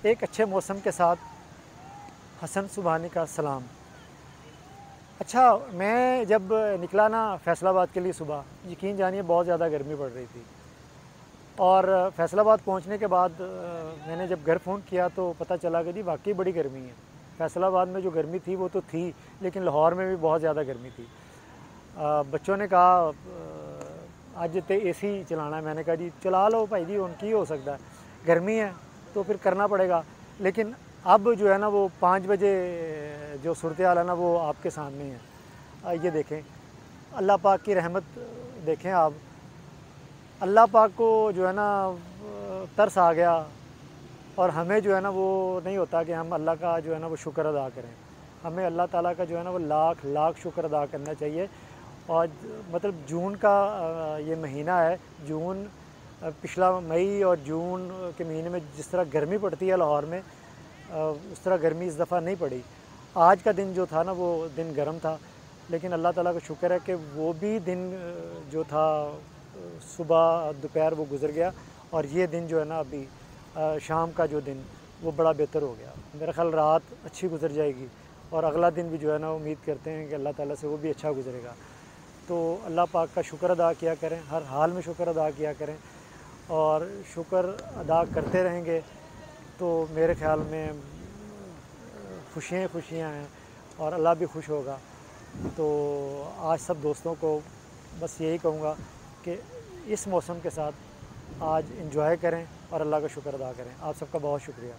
एक अच्छे मौसम के साथ हसन सुबहानी का सलाम। अच्छा, मैं जब निकला ना फैसलाबाद के लिए सुबह, यकीन जानिए बहुत ज़्यादा गर्मी पड़ रही थी। और फैसलाबाद पहुंचने के बाद मैंने जब घर फ़ोन किया तो पता चला कि जी वाकई बड़ी गर्मी है। फैसलाबाद में जो गर्मी थी वो तो थी, लेकिन लाहौर में भी बहुत ज़्यादा गर्मी थी। बच्चों ने कहा अज तो एसी चलाना है। मैंने कहा जी चला लो भाई जी, उनकी हो सकता है, गर्मी है तो फिर करना पड़ेगा। लेकिन अब जो है ना वो 5 बजे जो सूरत हाल है ना वो आपके सामने है। ये देखें, अल्लाह पाक की रहमत देखें आप। अल्लाह पाक को जो है ना तरस आ गया, और हमें जो है ना वो नहीं होता कि हम अल्लाह का जो है ना वो शुक्र अदा करें। हमें अल्लाह ताला का जो है ना वो लाख लाख शुक्र अदा करना चाहिए। और मतलब जून का ये महीना है, जून पिछला मई और जून के महीने में जिस तरह गर्मी पड़ती है लाहौर में, उस तरह गर्मी इस दफ़ा नहीं पड़ी। आज का दिन जो था ना वो दिन गर्म था, लेकिन अल्लाह ताला का शुक्र है कि वो भी दिन जो था सुबह दोपहर वो गुज़र गया, और ये दिन जो है ना अभी शाम का जो दिन वो बड़ा बेहतर हो गया। मेरा ख़्याल रात अच्छी गुज़र जाएगी, और अगला दिन भी जो है ना उम्मीद करते हैं कि अल्लाह ताला से वो भी अच्छा गुज़रेगा। तो अल्लाह पाक का शुक्र अदा किया करें, हर हाल में शुक्र अदा किया करें, और शुक्र अदा करते रहेंगे तो मेरे ख़्याल में खुशियाँ खुशियाँ हैं, और अल्लाह भी खुश होगा। तो आज सब दोस्तों को बस यही कहूँगा कि इस मौसम के साथ आज इंजॉय करें और अल्लाह का शुक्र अदा करें। आप सबका बहुत शुक्रिया।